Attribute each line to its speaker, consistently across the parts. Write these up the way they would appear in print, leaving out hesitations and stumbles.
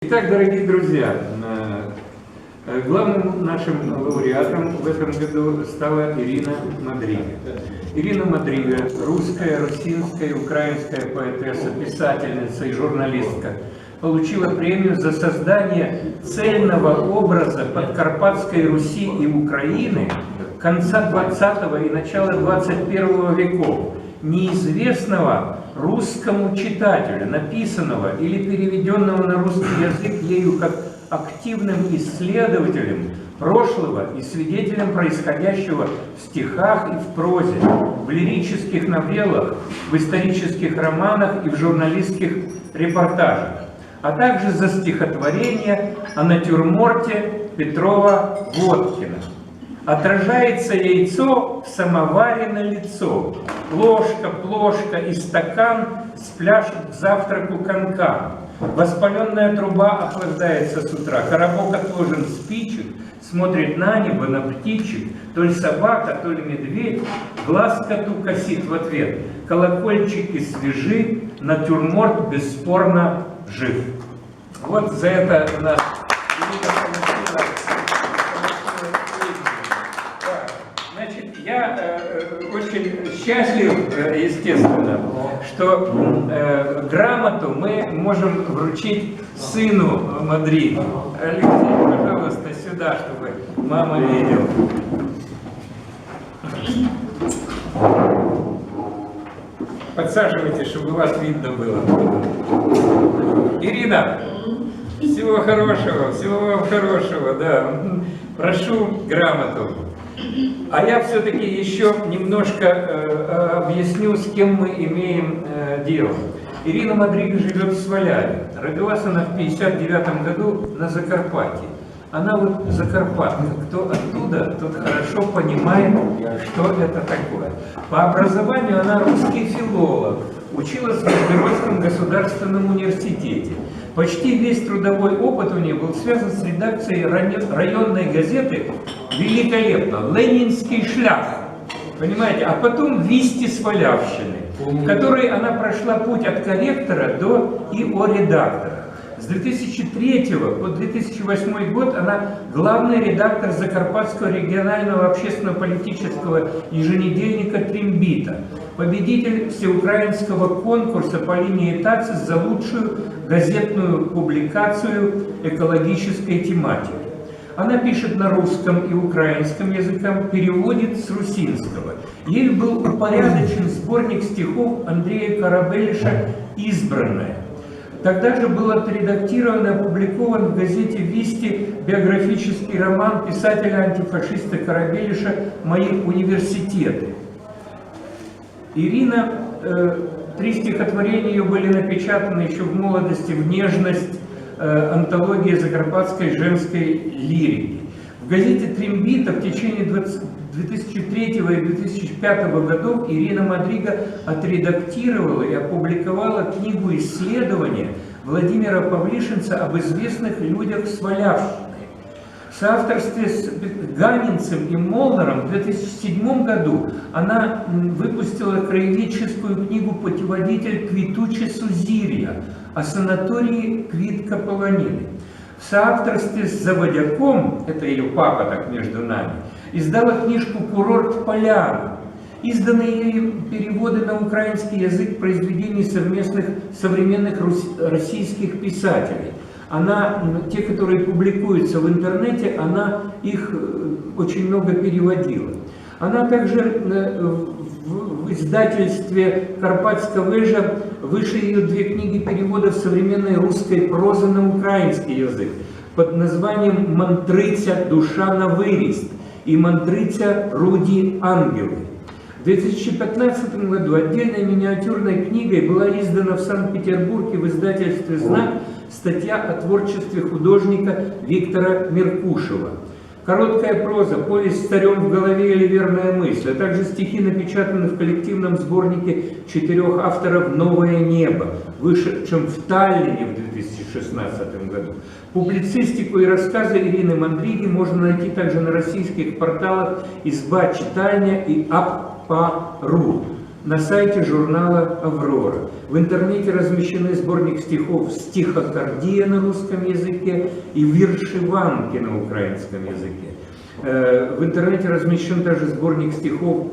Speaker 1: Итак, дорогие друзья, главным нашим лауреатом в этом году стала Ирина Мадрига. Ирина Мадрига – русская, русинская, украинская поэтесса, писательница и журналистка. Получила премию за создание цельного образа Подкарпатской Руси и Украины конца 20-го и начала 21 веков, неизвестного русскому читателю, написанного или переведенного на русский язык ею как активным исследователем прошлого и свидетелем происходящего в стихах и в прозе, в лирических новеллах, в исторических романах и в журналистских репортажах, а также за стихотворение о натюрморте Петрова-Водкина. Отражается яйцо в самоваре на лицо. Ложка, плошка и стакан спляшут к завтраку канкан. Воспаленная труба охлаждается с утра. Коробок отложен спичек, смотрит на небо, на птичек. То ли собака, то ли медведь. Глаз коту косит в ответ. Колокольчики свежи, натюрморт бесспорно жив. Вот за это у нас... Я очень счастлив, естественно, что грамоту мы можем вручить сыну Мадриги. Алексей, пожалуйста, сюда, чтобы мама видела. Подсаживайтесь, чтобы вас видно было. Ирина, всего вам хорошего, да. Прошу грамоту. А я все-таки еще немножко объясню, с кем мы имеем дело. Ирина Мадрига живет в Сваляве. Родилась она в 1959 году на Закарпатье. Она вот закарпатка. Кто оттуда, тот хорошо понимает, что это такое. По образованию она русский филолог. Училась в Нижегородском государственном университете. Почти весь трудовой опыт у нее был связан с редакцией районной газеты великолепно «Ленинский шлях». Понимаете? А потом «Вести Свалявщины», в которой она прошла путь от корректора до редактора. С 2003 по 2008 год она главный редактор Закарпатского регионального общественно-политического еженедельника «Трембита», победитель всеукраинского конкурса по линии ТАЦИС за лучшую газетную публикацию экологической тематики. Она пишет на русском и украинском языках, переводит с русинского. Ей был упорядочен сборник стихов Андрея Карабелиша «Избранное». Тогда же был отредактирован и опубликован в газете «Вести» биографический роман писателя-антифашиста Карабелиша «Мои университеты». Ирина, 3 стихотворения ее были напечатаны еще в молодости в «Нежность», антология закарпатской женской лирики. В газете «Трембита» в течение 2003 и 2005 годов Ирина Мадрига отредактировала и опубликовала книгу исследования Владимира Павлишинца об известных людях Свалявщины. В соавторстве с Ганинцем и Молнером в 2007 году она выпустила краеведческую книгу «Путеводитель Квитуче Сузирья» о санатории Квитка-Полонины. В соавторстве с Заводяком, это ее папа так между нами, издала книжку «Курорт Поляна». Изданные ею переводы на украинский язык произведений современных российских писателей. Те, которые публикуются в интернете, она их очень много переводила. Она также в издательстве «Карпатская вежа» вышли ее 2 книги переводов современной русской прозы на украинский язык под названием «Мантриця. Душа на выріст» и «Мантриця. Руді ангелы». В 2015 году отдельной миниатюрной книгой была издана в Санкт-Петербурге в издательстве «Знак» статья о творчестве художника Виктора Меркушева. Короткая проза, повесть «Царем в голове» или «Верная мысль», а также стихи напечатаны в коллективном сборнике 4 авторов «Новое небо», вышедшем в Таллине в 2016 году. Публицистику и рассказы Ирины Мадриги можно найти также на российских порталах «Изба читальня» и «Аппа.ру». на сайте журнала «Аврора». В интернете размещены сборник стихов «Стихокардия» на русском языке и «Виршиванки» на украинском языке. В интернете размещен также сборник стихов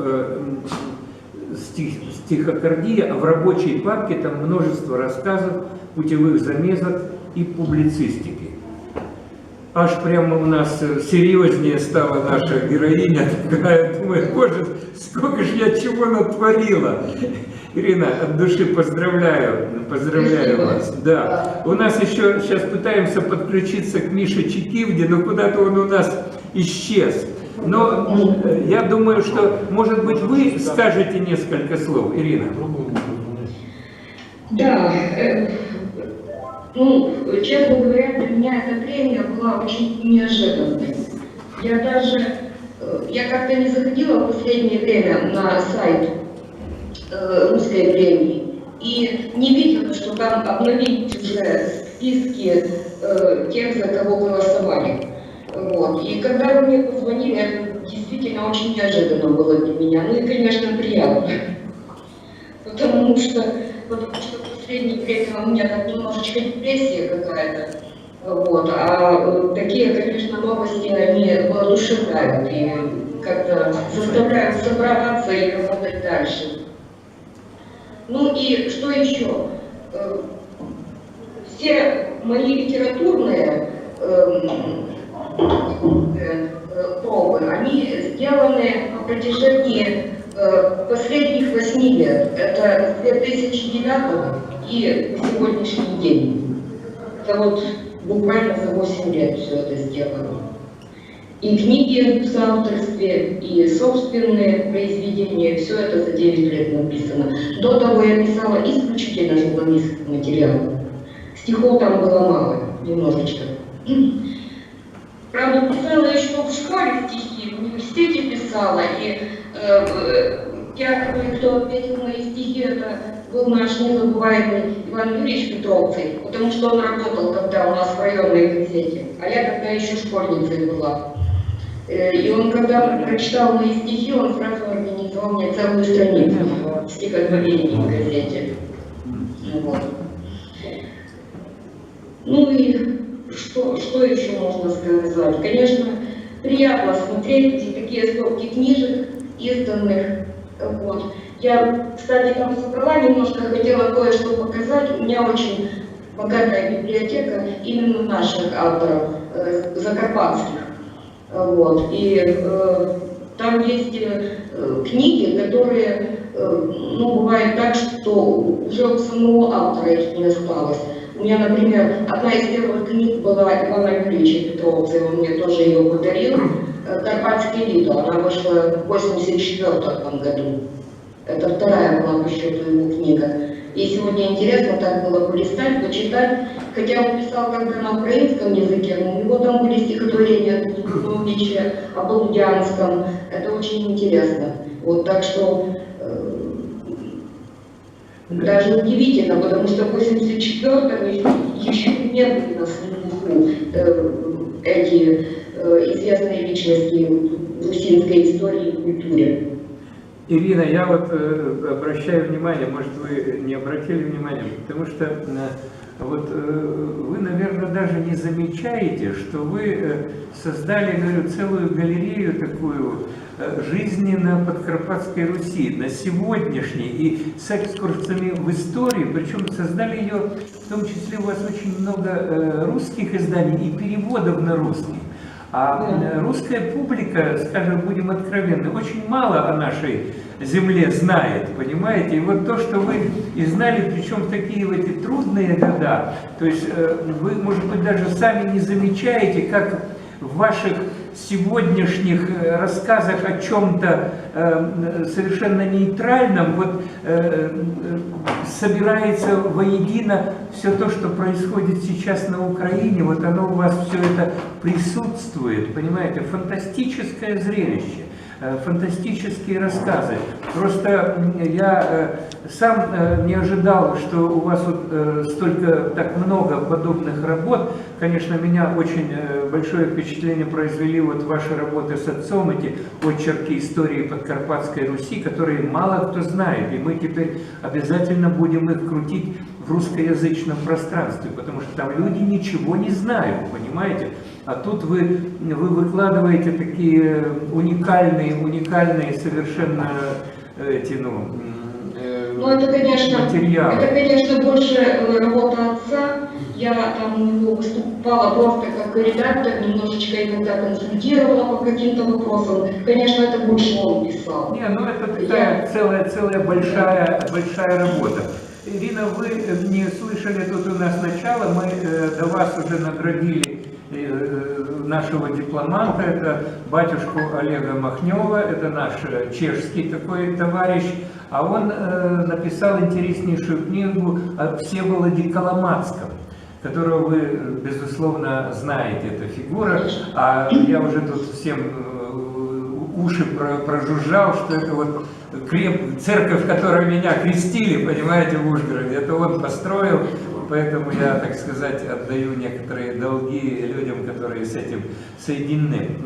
Speaker 1: «Стихокардия», а в рабочей папке там множество рассказов, путевых заметок и публицистики. Аж прямо у нас серьезнее стала наша героиня, такая, думаю, боже, сколько же я чего натворила. Ирина, от души поздравляю вас. Да. У нас еще сейчас пытаемся подключиться к Мише Чикивде, но куда-то он у нас исчез. Но я думаю, что, может быть, вы скажете несколько слов, Ирина.
Speaker 2: Да. Ну, честно говоря, для меня эта премия была очень неожиданной. Я как-то не заходила в последнее время на сайт русской премии и не видела, что там обновили уже списки тех, за кого голосовали. Вот. И когда вы мне позвонили, это действительно очень неожиданно было для меня. Ну и, конечно, приятно. Потому что в последнее время у меня так немножечко депрессия какая-то. Вот. А такие, конечно, новости, они воодушевляют и как-то заставляют собраться и работать дальше. Ну и что еще? Все мои литературные пробы, они сделаны на протяжении последних 8 лет. Это с 2009 и по сегодняшний день. Это вот буквально за 8 лет все это сделано. И книги в соавторстве, и собственные произведения, все это за 9 лет написано. До того я писала исключительно журналистский материал. Стихов там было мало, немножечко. Правда, писала еще в школе стихи, в университете писала, и кто ответил мои стихи, это был наш незабываемый Иван Юрьевич Петровцев, потому что он работал тогда у нас в районной газете, а я тогда еще школьницей была. И он, когда прочитал мои стихи, он сразу организовал мне целую страницу стихотворений в газете. Вот. Ну и что еще можно сказать? Конечно, приятно смотреть такие стопки книжек, изданных. Вот. Я, кстати, там собрала немножко, хотела кое-что показать. У меня очень богатая библиотека именно наших авторов, закарпатских. Вот. И там есть книги, которые, бывает так, что уже у самого автора их не осталось. У меня, например, одна из первых книг была Ивана Юрьевича Петровцева, он мне тоже ее подарил, «Карпатские лето», она вышла в 1984 году. Это вторая была по счету его книга. И сегодня интересно так было полистать, почитать, хотя он писал когда на украинском языке, но у него там были стихотворения о Болдянском, это очень интересно. Вот, так что даже удивительно, потому что в 1984-м еще не были на слуху эти известные личности в русинской истории и культуре.
Speaker 1: Ирина, я вот обращаю внимание, может, вы не обратили внимания, потому что вот вы, наверное, даже не замечаете, что вы создали, говорю, целую галерею такую жизни на Подкарпатской Руси, на сегодняшней, и с экскурсами в историю, причем создали ее, в том числе у вас очень много русских изданий и переводов на русский. А русская публика, скажем, будем откровенны, очень мало о нашей земле знает, понимаете? И вот то, что вы и знали, причем в такие вот эти трудные года, то есть вы, может быть, даже сами не замечаете, как в ваших сегодняшних рассказах о чем-то совершенно нейтральном вот собирается воедино все то, что происходит сейчас на Украине, вот оно у вас все это присутствует, понимаете, фантастическое зрелище. фантастические рассказы. Просто я сам не ожидал, что у вас вот столько, так много подобных работ. Конечно, меня очень большое впечатление произвели вот ваши работы с отцом, эти очерки истории Подкарпатской Руси, которые мало кто знает, и мы теперь обязательно будем их крутить в русскоязычном пространстве, потому что там люди ничего не знают, понимаете? А тут вы выкладываете такие уникальные совершенно эти,
Speaker 2: Ну, это,
Speaker 1: материалы.
Speaker 2: конечно, больше работа отца. Я там у него выступала просто как редактор, немножечко иногда консультировала по каким-то вопросам. Конечно, это больше он писал.
Speaker 1: Не, ну это такая целая большая работа. Ирина, вы не слышали тут у нас начало, мы до вас уже наградили нашего дипломанта, это батюшку Олега Махнева, это наш чешский такой товарищ, а он написал интереснейшую книгу о Всеволоде Коломацком, которого вы, безусловно, знаете, эта фигура, а я уже тут всем уши прожужжал, что это вот церковь, в которой меня крестили, понимаете, в Ужгороде, это он построил, поэтому я, так сказать, отдаю некоторые долги людям, которые с этим соединены.